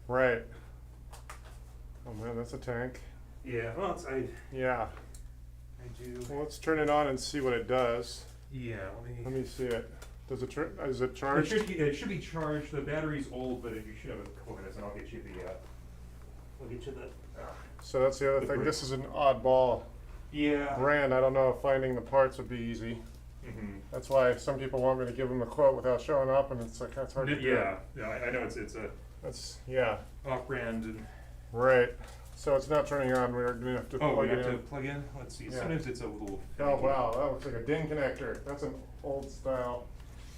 Right. Oh man, that's a tank. Yeah, well, Yeah. I do. Well, let's turn it on and see what it does. Yeah, Let me see it. Does it is it It charged? it should be charged. The battery's old, but you should have a couple minutes, and I'll get you the. We'll get you the. So that's the other thing. This is an oddball Yeah. brand. I don't know if finding the parts would be easy. Mm-hmm. That's why some people want me to give them a quote without showing up, and it's like that's hard to do. Yeah, I know it's a Yeah, off-brand. And, right. So it's not turning on. We're gonna have to oh, we plug have it to in. plug in. Let's see. Yeah. Sometimes it's a little. Oh finicky. wow, that looks like a DIN connector. That's an old style.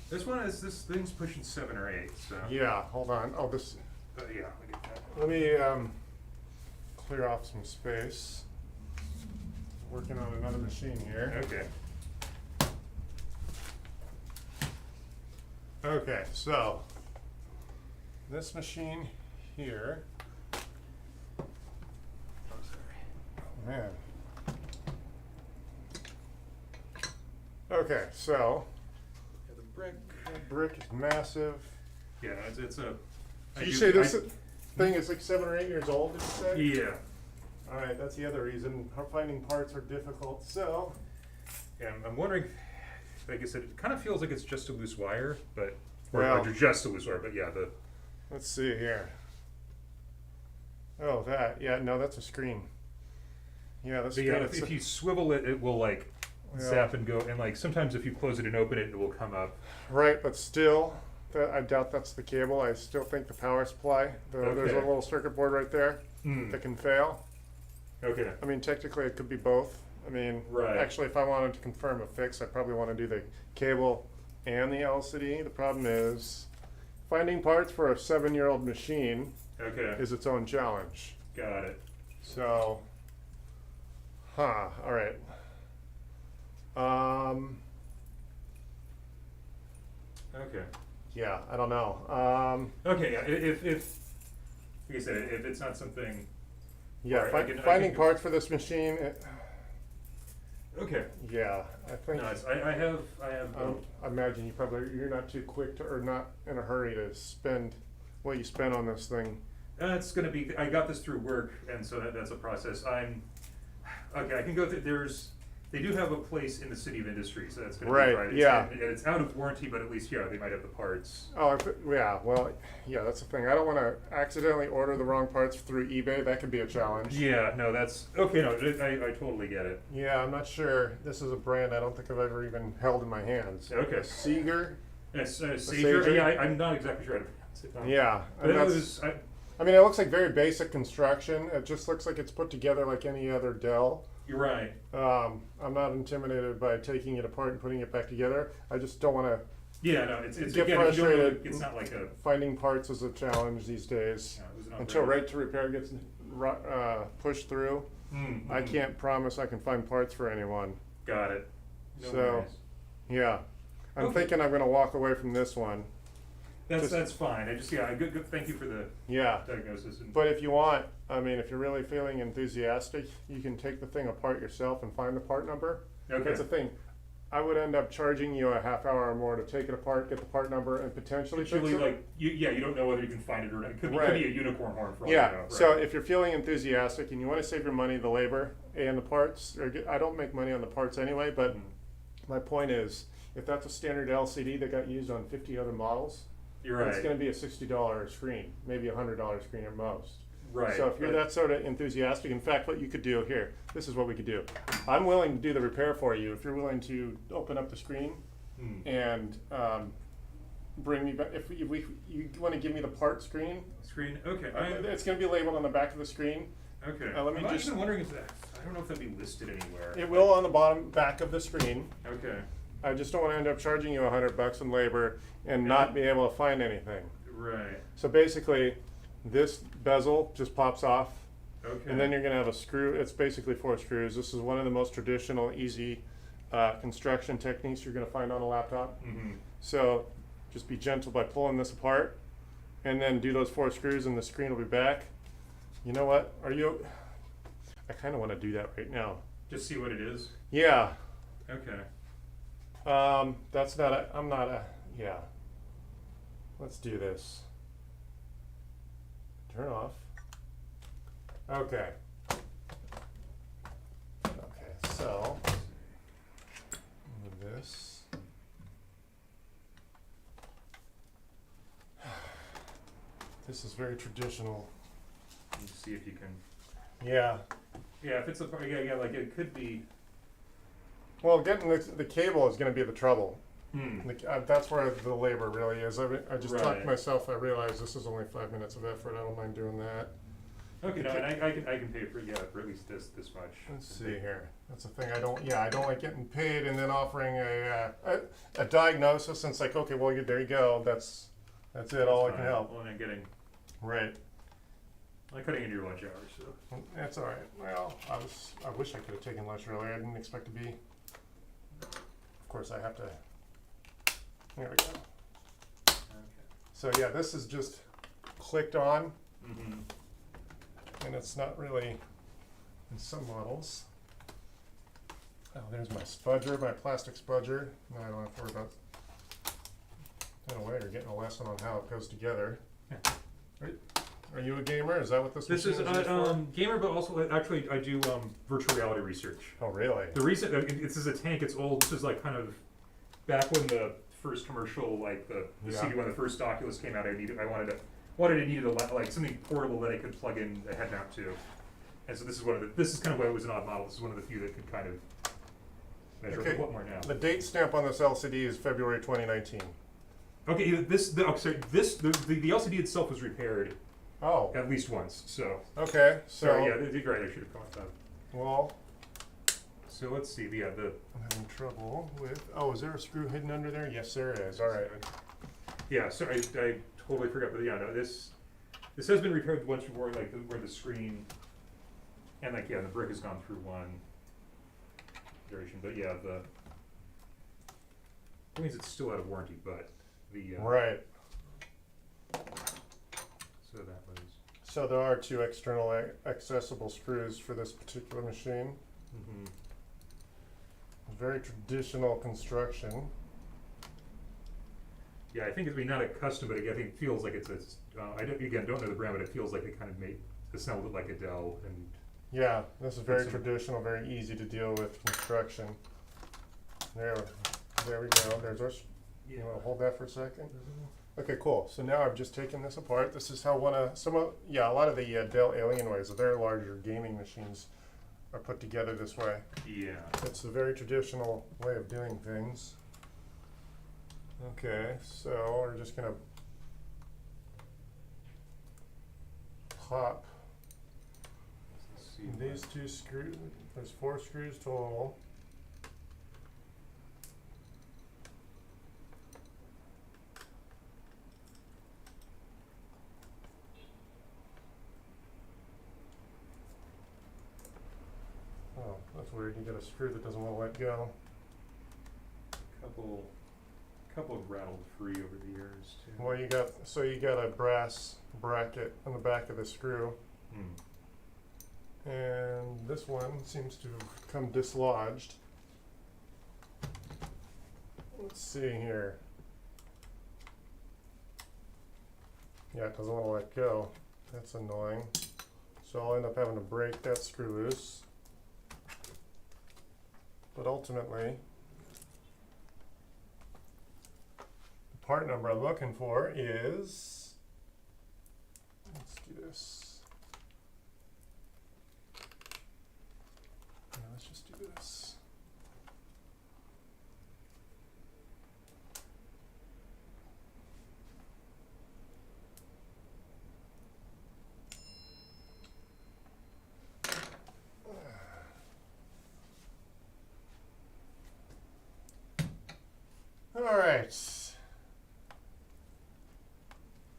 This thing's pushing 7 or 8. So. Yeah, hold on. Oh, this. Yeah. Look at that. Let me clear off some space. Working on another machine here. Okay. Okay, so this machine here. Oh, sorry. Man. Okay, so Yeah, the brick. that brick is massive. Yeah, it's a. Did you say this thing is like 7 or 8 years old, did you say? Yeah. Alright, that's the other reason. Finding parts are difficult, so. And I'm wondering, like I said, it kind of feels like it's just a loose wire, but Well- or just a loose wire. But yeah, Let's see here. Oh, that. Yeah, no, that's a screen. Yeah, that's but yeah, if you swivel it, it will like Yeah. zap and go. And like sometimes if you close it and open it, it will come up. Right, but still, I doubt that's the cable. I still think the power supply. There's a Okay. little circuit board right there Mm. that can fail. Okay. I mean, technically, it could be both. I mean, Right. actually, if I wanted to confirm a fix, I'd probably want to do the cable and the LCD. The problem is, finding parts for a 7-year-old machine Okay. is its own challenge. Got it. So, all right. Okay. Yeah, I don't know. Okay. Yeah. If like I said, if it's not something. Yeah, Alright, I can- finding parts for this machine. Okay. Yeah, I think. No, I have. I imagine you're not too quick to, or not in a hurry to spend what you spent on this thing. It's gonna be. I got this through work, and so that's a process. Okay. I can go through. They do have a place in the City of Industry, so that's gonna Right, be right. yeah. And it's out of warranty, but at least they might have the parts. Oh, yeah. Well, yeah, that's the thing. I don't want to accidentally order the wrong parts through eBay. That could be a challenge. Yeah. No, that's okay. No, I totally get it. Yeah, I'm not sure. This is a brand I don't think I've ever even held in my hands. Okay. Seeger. Yes, Sager? Sager. Yeah, I'm not exactly sure how to pronounce it. Yeah, But and it that's. was. I mean, it looks like very basic construction. It just looks like it's put together like any other Dell. You're right. I'm not intimidated by taking it apart and putting it back together. I just don't want to. Yeah. No, it's Get again, if you don't know, frustrated. it's not like a. Finding parts is a challenge these days. It was not Until very- right to repair gets pushed through, I Mm. can't promise I can find parts for anyone. Got it. No So- worries. Yeah, I'm Okay. thinking I'm going to walk away from this one. That's fine. I just good. Thank you for the Yeah, diagnosis. And, but if you want, I mean, if you're really feeling enthusiastic, you can take the thing apart yourself and find the part number. okay. That's the thing. I would end up charging you a half hour or more to take it apart, get the part number, and potentially fix Usually, it. like you don't know whether you can find it or not. It could be Right. a unicorn horn for all Yeah, you know. Right. so if you're feeling enthusiastic and you want to save your money, the labor and the parts, I don't make money on the parts anyway, but Mhm. my point is, if that's a standard LCD that got used on 50 other models, You're right. it's going to be a $60 screen, maybe a $100 screen at most. Right. So if you're but- that sort of enthusiastic, in fact, what you could do here, this is what we could do. I'm willing to do the repair for you if you're willing to open up the screen Hmm. and bring me back. If you want to give me the part screen, Screen. Okay. it's going to be labeled on the back of the screen. Okay. let me I'm not just- even wondering if that. I don't know if that'd be listed anywhere. It will on the bottom back of the screen. Okay. I just don't want to end up charging you $100 in labor and not be able to find anything. Right. So basically, this bezel just pops off, Okay. and then you're going to have a screw. It's basically 4 screws. This is one of the most traditional, easy construction techniques you're going to find on a laptop. Mm-hmm. So just be gentle by pulling this apart, and then do those 4 screws, and the screen will be back. You know what? I kind of want to do that right now. Just see what it is. Yeah. Okay. That's not a, I'm not a, yeah. Let's do this. Turn Okay. Okay, so this. This is very traditional. And see if you can. Yeah. Yeah, if it's a yeah, like it could be. Well, getting the cable is going to be the trouble. Hmm. That's where the labor really is. I just talked to Right. myself. I realized this is only 5 minutes of effort. I don't mind doing that. Okay, no, and I can pay for for at least this much. Let's see here. That's the thing. I don't like getting paid and then offering a diagnosis and it's like, okay, well, there you go. That's it. All I can help. Well, and I'm getting. Right. I'm cutting into your lunch hours, so. That's all right. Well, I wish I could have taken lunch earlier. I didn't expect to be. Of course, I have to. There we go. Okay. So yeah, this is just clicked on, Mm-hmm. and it's not really in some models. Oh, there's my spudger, my plastic spudger. Now I don't have to worry about. In a way, you're getting a lesson on how it goes together. Are you a gamer? Is that what this This machine is used for? gamer, but also actually I do virtual reality research. Oh, really? The reason this is a tank. It's old. This is like kind of back when the first commercial, like the Yeah. CD when the first Oculus came out. I needed like something portable that I could plug in a head mount to. And so this is kind of why it was an odd model. This is one of the few that could kind of measure Okay. a lot more now. The date stamp on this LCD is February 2019. Okay, the LCD itself was repaired Oh, at least once. So okay. So, sorry, yeah, you're right. I should have caught that. well, So let's see. Yeah, the I'm having trouble with. Oh, is there a screw hidden under there? Yes, there is. All right. Yeah, so I totally forgot, but yeah, no, this has been repaired once before, like where the screen and like the brick has gone through one duration, but yeah, that means it's still out of warranty, but the Right. so that was. So there are two external accessible screws for this particular machine. Mm-hmm. Very traditional construction. Yeah, I think it's not a custom, but again, I think it feels like it's a. I don't know the brand, but it feels like they kind of assembled it like a Dell, and Yeah, this is very It's a- traditional, very easy to deal with construction. There we go. There's our. You want to hold that for a second? Okay, cool. So now I've just taken this apart. This is how a lot of the Dell Alienways, the very larger gaming machines, are put together this way. Yeah. It's a very traditional way of doing things. Okay, so we're just gonna pop Let's see these two screws. There's 4 screws total. Oh, that's weird. You got a screw that doesn't want to let go. couple of rattled free over the years too. Well, you got a brass bracket on the back of the screw, Hmm. and this one seems to have come dislodged. Let's see here. Yeah, it doesn't want to let go. That's annoying. So I'll end up having to break that screw loose. But ultimately, the part number I'm looking for is, let's do this. Yeah, let's just do this. All right.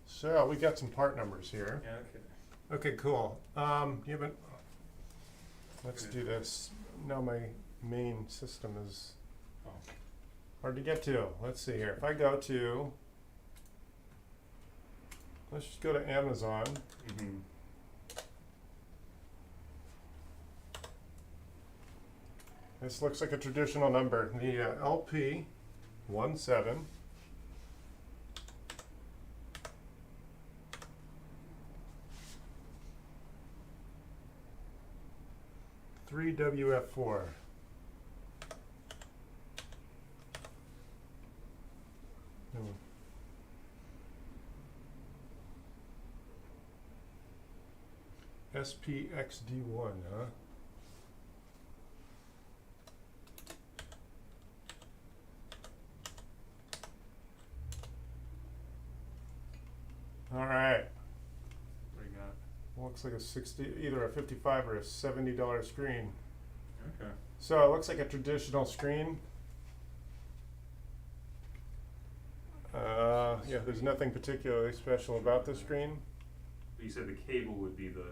So we got some part numbers here. Yeah. Okay. Okay, cool. You haven't. Let's do this. Now my main system is Oh. hard to get to. Let's see here. If I go to, let's just go to Amazon. Mm-hmm. This looks like a traditional number. The LP17. 3WF4. SPXD1, huh? All right. What do you got? Looks like a 60, either a 55 or a $70 screen. Okay. So it looks like a traditional screen. Yeah, there's nothing particularly special about the screen. But you said the cable would be the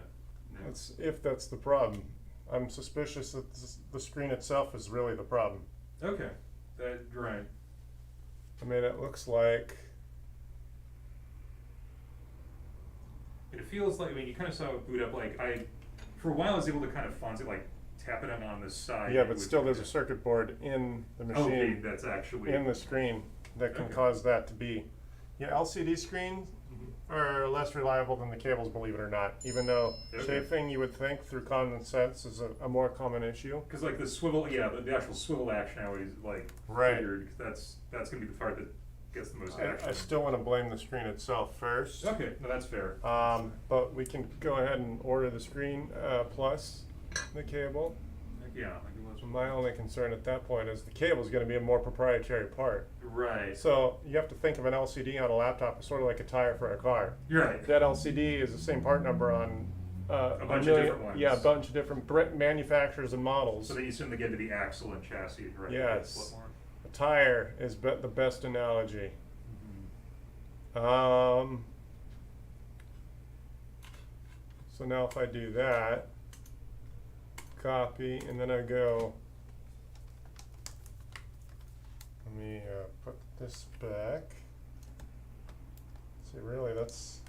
next. That's the problem. I'm suspicious that the screen itself is really the problem. Okay. That right. I mean, it looks like, It feels like, I mean, you kind of saw it boot up, like, for a while I was able to kind of fonts it, like, tap it on the side. yeah, and it but would- still there's a circuit board in the Okay, machine, that's actually. in the screen, that can Okay. cause that to be. Yeah, LCD screens Mhm. are less reliable than the cables, believe it or not, even though Okay. chafing, you would think, through common sense, is a more common issue. Cause like the swivel, yeah, the actual swivel action now is like Right. weird, 'cause that's gonna be the part that gets the most action. I still want to blame the screen itself first. Okay, no, that's fair. But we can go ahead and order the screen plus the cable. Yeah, like it was. My only concern at that point is the cable is going to be a more proprietary part. Right. So you have to think of an LCD on a laptop as sort of like a tire for a car. You're right. That LCD is the same part number on A bunch of million- different ones. Yeah, a bunch of different manufacturers and models. So then you assume they get to the axle and chassis, right? Yes. That's what more. A tire is the best analogy. Mhm. So now if I do that, copy, and then I go, let me put this back. See, really, that's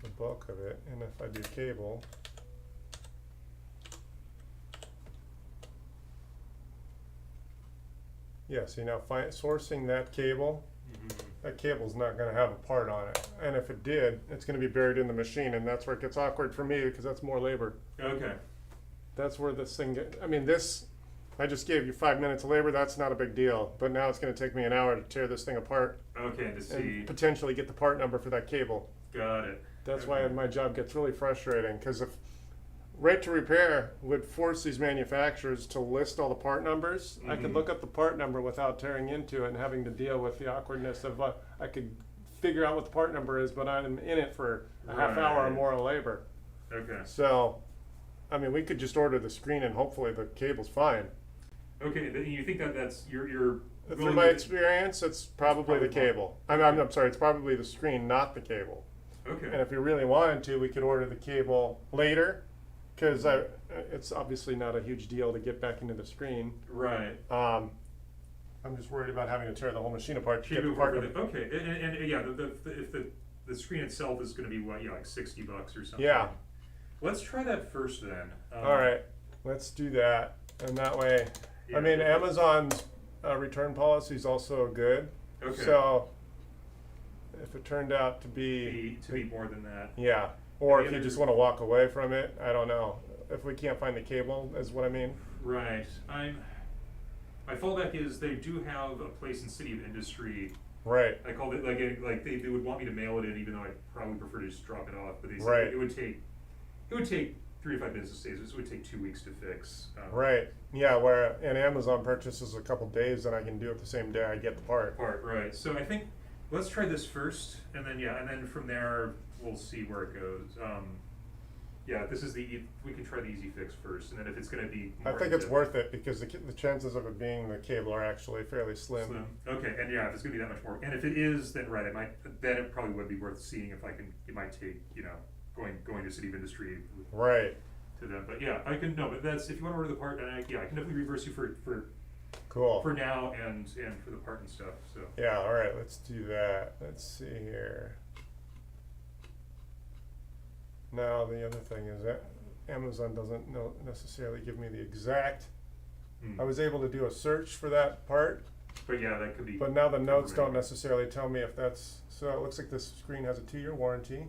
the bulk of it. And if I do cable, yeah, see now sourcing that cable, Mhm. that cable's not gonna have a part on it. And if it did, it's gonna be buried in the machine, and that's where it gets awkward for me, because that's more labor. Okay. That's where this thing I mean, this, I just gave you 5 minutes of labor, that's not a big deal. But now it's gonna take me an hour to tear this thing apart Okay, to see. and potentially get the part number for that cable. Got it. That's Okay. why my job gets really frustrating, because if Right to Repair would force these manufacturers to list all the part numbers, I could Mhm. look up the part number without tearing into it and having to deal with the awkwardness of, I could figure out what the part number is, but I'm in it for a half hour or Right. more of labor. Okay. So, I mean, we could just order the screen and hopefully the cable's fine. Okay, then you think that that's you're Through willing my to- experience, it's probably probably the not. cable. I'm sorry, it's probably the screen, not the cable. Okay. And if we really wanted to, we could order the cable later, because it's obviously not a huge deal to get back into the screen. Right. I'm just worried about having to tear the whole machine apart to Keep get the it part over number. the, okay, and yeah, if the screen itself is gonna be what, yeah, like $60 or something. Yeah. Let's try that first then. All right, let's do that, and that way, Yeah, I mean, if- Amazon's return policy is also good. Okay. So, if it turned out to be, to be more than that. yeah, or And if the you other- just want to walk away from it, I don't know. If we can't find the cable, is what I mean. Right. My fallback is they do have a place in City of Industry. Right. I called it like they would want me to mail it in, even though I'd probably prefer to just drop it off. But they said Right. it would take 3 to 5 business days. This would take 2 weeks to fix. Right. Yeah, where an Amazon purchase is a couple days, and I can do it the same day I get the part. Part right. So I think let's try this first, and then from there we'll see where it goes. Yeah, this is we can try the easy fix first, and then if it's going to be. I more think it's in-depth- worth it because the chances of it being the cable are actually fairly slim. Okay, and yeah, if it's gonna be that much more, and if it is, then right, then it probably would be worth seeing if it might take, going to City of Industry Right. to them, but yeah, but that's, if you wanna order the part, and I can definitely reverse you for Cool. now and for the part and stuff, so. Yeah, all right, let's do that. Let's see here. Now, the other thing is that Amazon doesn't necessarily give me the exact. I was able to do a search for that part, But yeah, that could be. but now the notes don't Right. necessarily tell me if that's, so it looks like this screen has a 2-year warranty.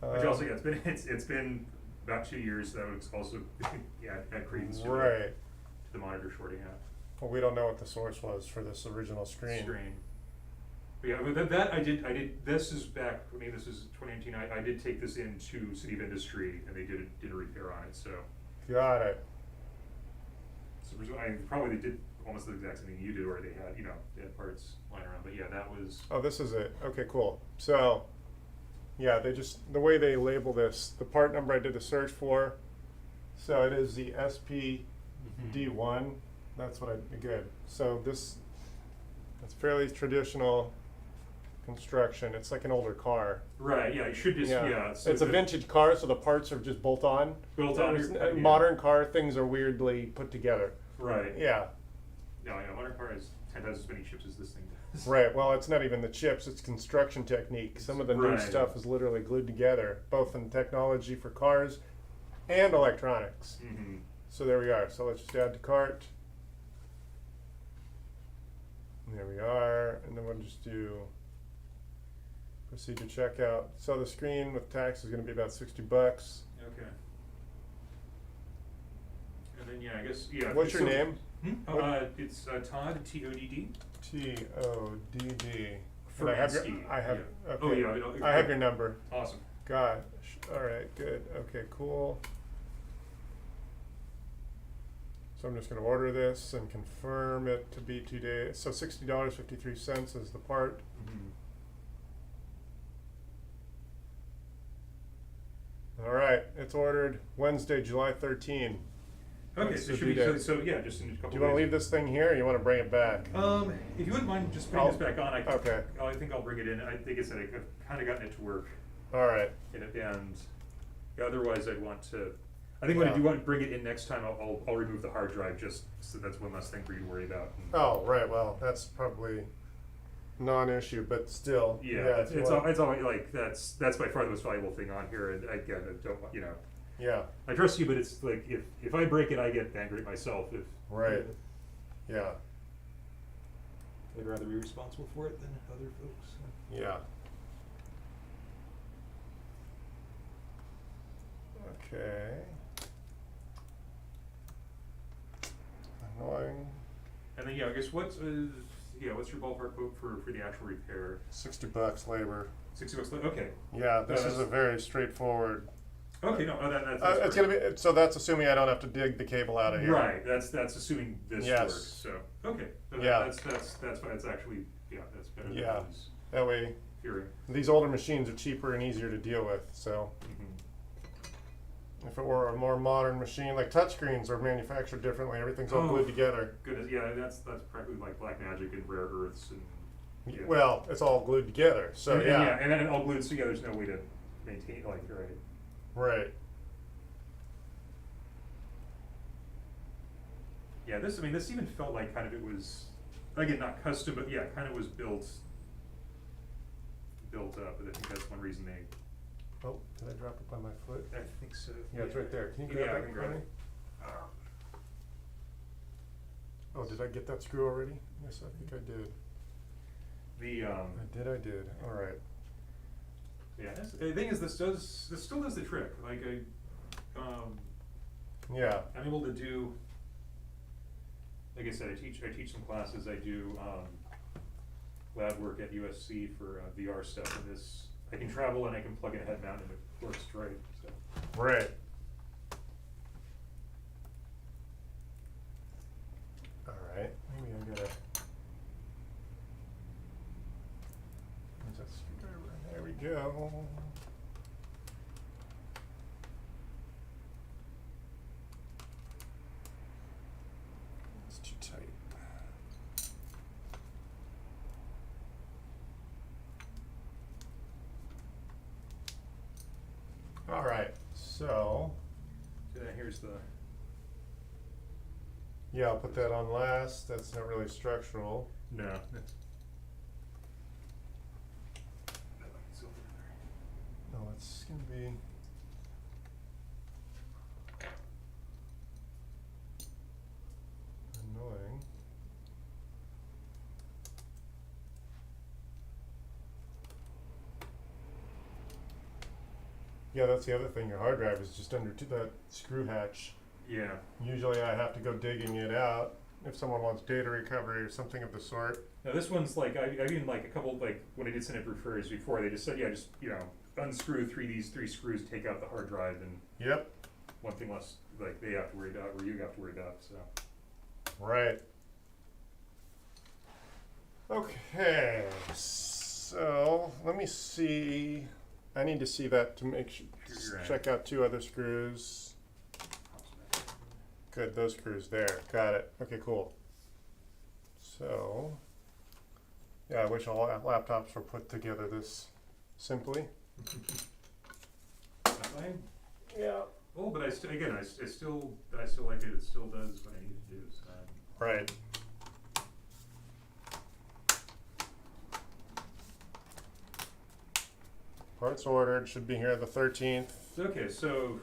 Which also, yeah, it's been about 2 years. That would also add credence to Right. the monitor shorting out. Well, we don't know what the source was for this original screen. But yeah, but that I did, this is back, I mean, this is 2019, I did take this into City of Industry, and they did a repair on it, so. Got it. So probably they did almost the exact same thing you did, where they had, they had parts lying around, but yeah, that was. Oh, this is it. Okay, cool. So, yeah, the way they label this, the part number I did the search for, so it is the SPD1. That's what good. So it's fairly traditional construction. It's like an older car. Right, yeah, you should just, so it's a vintage car, so the parts are just bolt on. Built on. Yeah. Modern car things are weirdly put together. Right. Yeah. No, modern car has 10 times as many chips as this thing does. Right, well, it's not even the chips, it's construction technique. Some of the new Right. stuff is literally glued together, both in technology for cars and electronics. Mm-hmm. So there we are. So let's just add to cart. And there we are. And then we'll just do proceed to checkout. So the screen with tax is going to be about $60. Okay. And then, yeah, I guess, yeah. What's your name? It's Todd, T-O-D-D. T-O-D-D. For And I have Ansky, okay. Oh, yeah. I have your number. Awesome. Gosh. All right, good. Okay, cool. So I'm just going to order this and confirm it to be 2 days. So $60.53 is the part. Mm-hmm. All right, it's ordered Wednesday, July 13. Okay, That's so the should we, due date. so yeah, just in a couple Do you want to days. leave this thing here or you want to bring it back? If you wouldn't mind just putting this back on, I think I'll bring it in. I think it's like I've kind of gotten it to work. All right. And otherwise I'd want to, I think when I do want to bring it in next time, I'll remove the hard drive, just so that's one less thing for you to worry about. Oh, right, well, that's probably non-issue, but still. Yeah, it's always like, that's by far the most valuable thing on here, and again, I don't, Yeah, I trust you, but it's like, if I break it, I get angry at myself. right, yeah, I'd rather be responsible for it than other folks. yeah. Okay. Annoying. And then, I guess what's your ballpark quote for the actual repair? $60 labor. $60 okay. Yeah, this that's is a very straightforward. Okay, no, that's It's gonna be, so that's assuming I don't have to dig the cable out of here. right. That's assuming this Yes. works. So okay, but Yeah. that's why it's actually that's better than Yeah. I was That way, hearing. these older machines are cheaper and easier to deal with, so. If it were a more modern machine, like touchscreens are manufactured differently, everything's all glued together. Goodness, yeah, that's practically like black magic and rare earths and yeah. Well, it's all glued together, so and then all glued together. There's no way to maintain right. Right. Yeah, this even felt like kind of it was, again, not custom, but yeah, kind of was built up. But I think that's one reason they. Oh, did I drop it by my foot? I think so. Yeah, it's right there. Can you grab I that can for grab me? it. Oh, did I get that screw already? Yes, I think I did. I did. All right. Yeah, the thing is, this still does the trick. Like Yeah. I'm able to do. Like I said, I teach some classes. I do lab work at USC for VR stuff, and this I can travel and I can plug in a head mount and it works straight. So. Right. All right. Maybe I gotta. There's a screwdriver. There we go. It's too tight. All right. So. So then here's the. Yeah, I'll put that on last. That's not really structural. No. No, it's gonna be. Annoying. Yeah, that's the other thing, your hard drive is just under that screw hatch. Yeah, Usually I have to go digging it out if someone wants data recovery or something of the sort. now this one's like, I even like a couple, like, when I did send it for refers before, they just said, yeah, just, you know, unscrew these three screws, take out the hard drive, and Yep, one thing less, like, they have to worry about, or you have to worry about, so. right. Okay, so let me see. I need to see that to make sure, You're right. check out 2 other screws. Good, those screws there. Got it. Okay, cool. So, yeah, I wish all laptops were put together this simply. Fine. Yeah. Oh, but I still like it, it still does what I need to do, so. Right. Parts ordered, should be here the 13th. Okay, so,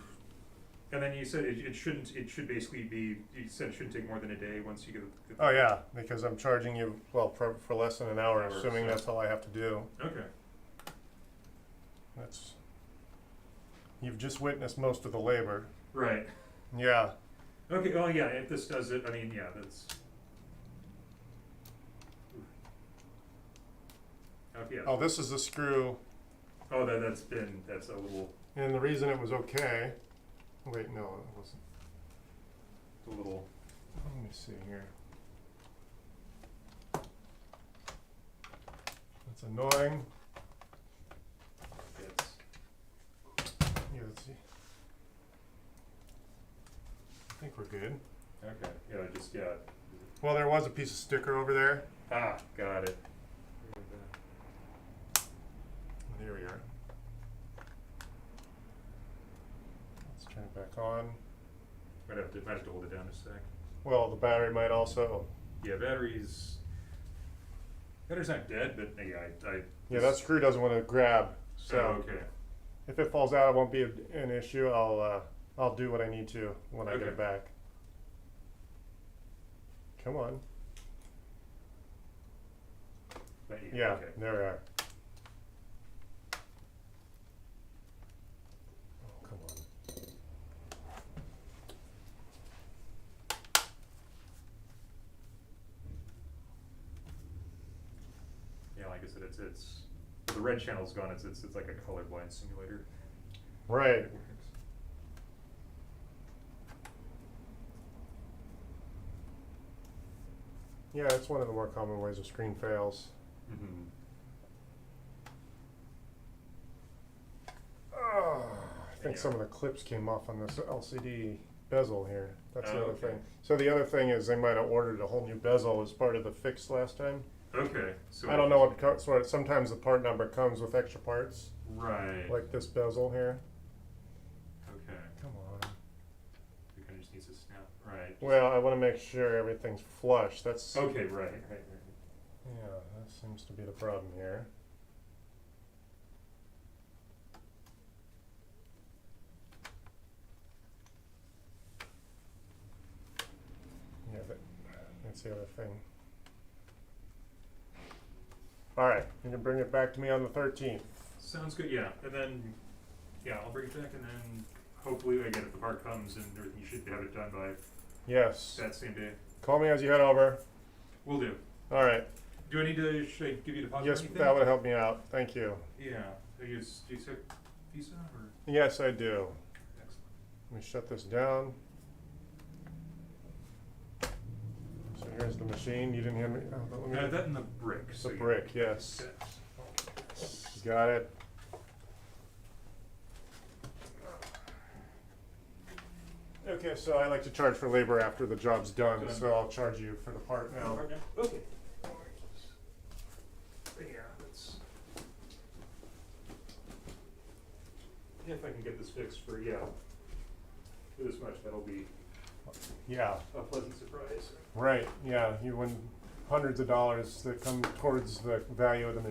and then you said it should basically be, you said it shouldn't take more than a day once you get the. Oh yeah, because I'm charging you, well, for less than an hour, Hour, assuming so- that's all I have to do. Okay, That's, you've just witnessed most of the labor. right. Yeah, Okay, well, yeah, if this does it, I mean, yeah, that's. Okay, yeah. oh, this is the screw, Oh, that's a little, and the reason it was okay, wait, no, it wasn't. it's a little, Let me see here. That's annoying. it's, Yeah, let's see. I think we're good. okay, yeah, just, yeah. Well, there was a piece of sticker over there. Ah, got it. Here we are. Let's turn it back on. Might have to hold it down a sec. Well, the battery might also. Yeah, battery's not dead, but yeah, Yeah, that screw doesn't want to grab. So oh, okay. if it falls out, it won't be an issue. I'll do what I need to when I get Okay. it back. Come on. But Yeah, okay. there we are. Oh, come on. Yeah, like I said, it's the red channel's gone. It's like a colorblind simulator. Right. It works. Yeah, it's one of the more common ways a screen fails. Mm-hmm. Oh, I think Yeah. some of the clips came off on this LCD bezel here. That's the Oh, other okay. thing. So the other thing is they might have ordered a whole new bezel as part of the fix last time. Okay, so I don't know what sort. Sometimes the part number comes with extra parts, right. like this bezel here. Okay, Come on. it kind of just needs to snap. Right. Well, I want to make sure everything's flush. That's Okay, right. yeah. That seems to be the problem here. Yeah, that's the other thing. All right, you can bring it back to me on the 13th. Sounds good. Yeah, and then yeah, I'll bring it back, and then hopefully again, if the part comes and everything, you should have it done by Yes. that same day. Call me as you head over. Will do. All right. Do I need to? Should I give you a deposit? Yes, or anything? that would help me out. Thank you. Yeah. Do you accept Visa or? Yes, I do. Excellent. Let me shut this down. So here's the machine. You didn't hand me. Oh, but let me That and the brick. the so you- brick. Yes. Yes. Got it. Okay, so I like to charge for labor after the job's done, Done. so I'll charge you for the part now. Okay. Yeah, that's. Yeah, if I can get this fixed for for this much, that'll be Yeah, a pleasant surprise. right. Yeah, you win hundreds of dollars that come towards the value of the